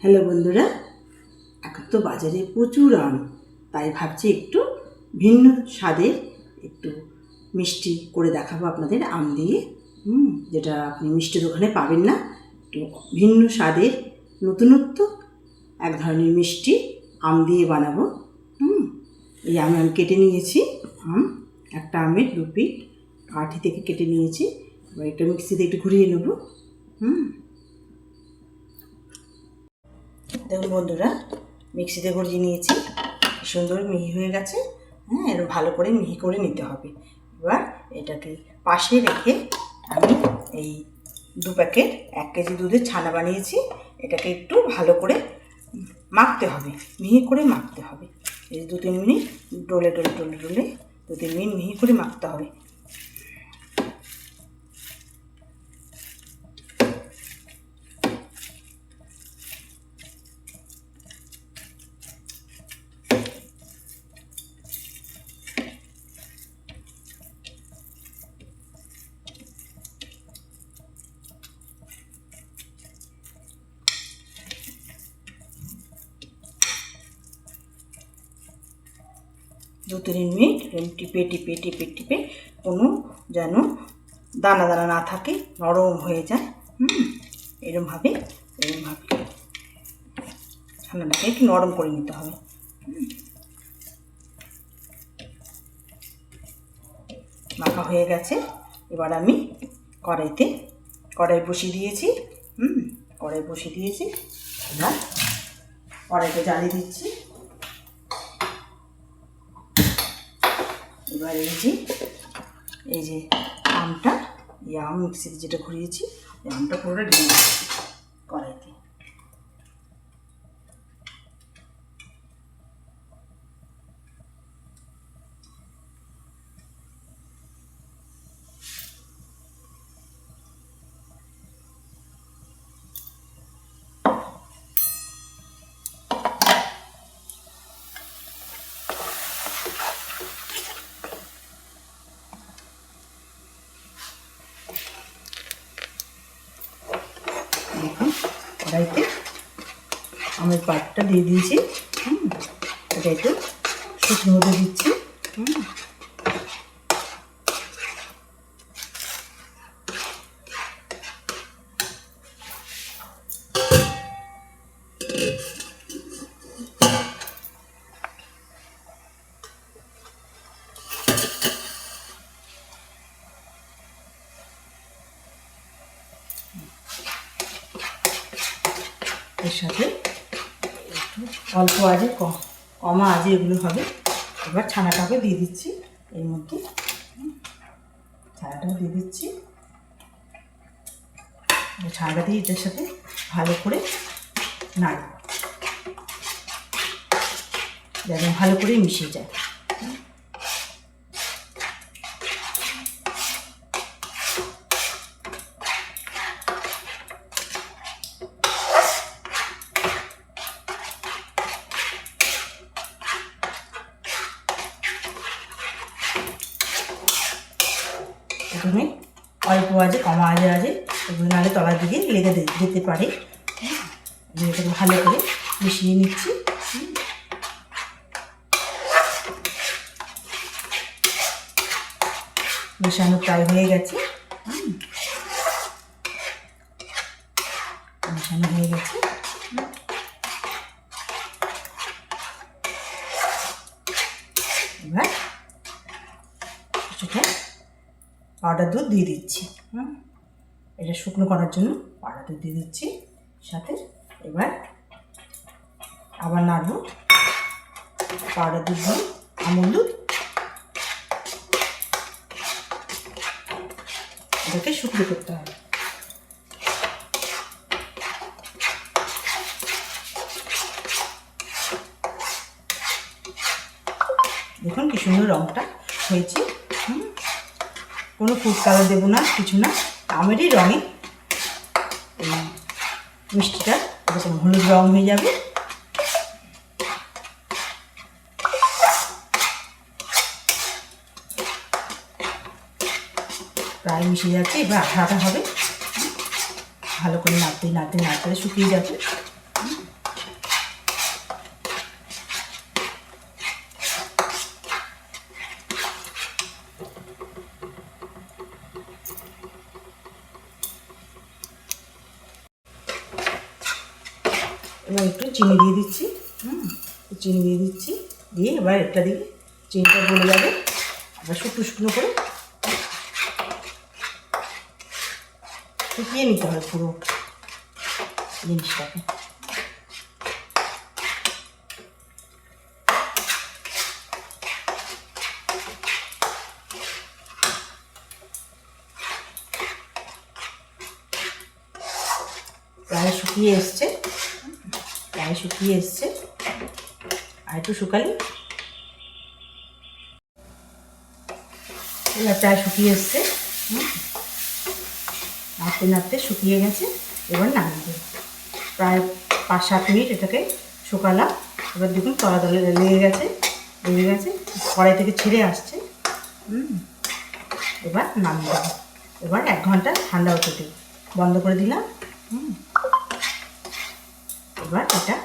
Hello বন্ধুরা, এখন তো বাজারে প্রচুর আম, তাই ভাবছি একটু ভিন্ন স্বাদের একটু মিষ্টি করে দেখাবো আপনাদের আম দিয়ে। যেটা আপনি মিষ্টি দোকানে পাবেন না। একটু ভিন্ন স্বাদের নতুনত্ব এক ধরনের মিষ্টি আম দিয়ে বানাবো। এই আমি কেটে নিয়েছি আম, একটা আমের 2 পিঠ কাঠি থেকে কেটে নিয়েছি। এবার এটা মিক্সিতে একটু ঘুরিয়ে নেব। দেখুন বন্ধুরা, মিক্সিতে ঘুরিয়ে নিয়েছি, সুন্দর মিহি হয়ে গেছে। এরকম ভালো করে মিহি করে নিতে হবে। এবার এটাকে পাশে রেখে আমি এই 2 প্যাকেট 1 কেজি দুধের ছানা বানিয়েছি। এটাকে একটু ভালো করে মাখতে হবে, মিহি করে মাখতে হবে। এই 2-3 মিনিট ডলে 2-3 মিনিট মিহি করে মাখতে হবে। দু 3 মিনিট টিপে টিপে টিপে টিপে কোনো যেন দানা দানা না থাকে, নরম হয়ে যায়। এরমভাবে ছানাটাকে একটু নরম করে নিতে হবে। মাখা হয়ে গেছে। এবার আমি কড়াই বসিয়ে দিয়েছি। এবার কড়াইটা জ্বালিয়ে দিচ্ছি। এবার এই যে আমটা, এই আম মিক্সিতে যেটা ঘুরিয়েছি, এই আমটা পুরোটা দিয়ে দিচ্ছি কড়াইতে। দেখুন কড়াইতে আমের পাটটা দিয়ে দিয়েছি। এটা একটু শুকনো হতে দিচ্ছি। এর সাথে একটু অল্প আজে কমা আজে এগুলো হবে। এবার ছানাটাকে দিয়ে দিচ্ছি এর মধ্যে। ছানাটাও দিয়ে দিচ্ছি। ছানাটা দিয়ে এটার সাথে ভালো করে নাড়ব, যেন ভালো করে মিশে যায়। প্রথমে অল্প আজে কমা আজে এগুলো নাহলে তলার দিকে লেগে যেতে পারে। এটাকে ভালো করে মিশিয়ে নিচ্ছি। মেশানো প্রায় হয়ে গেছে। এবার কিছুটা পাউডার দুধ দিয়ে দিচ্ছি। এটা শুকনো করার জন্য পাউডার দুধ দিয়ে দিচ্ছি সাথে। এবার আবার নাড়ব। পাউডার দুধ দিয়ে আমুল দুধ, এটাকে শুকনো করতে হবে। দেখুন কি সুন্দর রঙটা হয়েছে। কোনো ফুড কালার দেবো না, কিছু না, আমেরই রঙে এই মিষ্টিটা এরকম হলুদ রঙ হয়ে যাবে। প্রায় মিশে যাচ্ছে। এবার আঠা আঠা হবে, ভালো করে নাড়তে শুকিয়ে যাবে। এবার একটু চিনি দিয়ে দিচ্ছি। চিনি দিয়ে দিচ্ছি, দিয়ে এবার একটা দিকে চিনিটা গলে যাবে। আবার শুকনো শুকনো করে শুকিয়ে নিতে হবে পুরো জিনিসটাকে। প্রায় শুকিয়ে এসছে, আর একটু শুকালে এবার প্রায় শুকিয়ে এসছে। নাড়তে নাড়তে শুকিয়ে গেছে, এবার নামিয়ে দেবো। প্রায় 5-7 মিনিট এটাকে শুকালাম। এবার দেখুন তলা তলে লেগে গেছে, কড়াই থেকে ছেড়ে আসছে। এবার নামিয়ে দেবো। এবার 1 ঘন্টা ঠান্ডা হতে দেবো, বন্ধ করে দিলাম। এবার এটা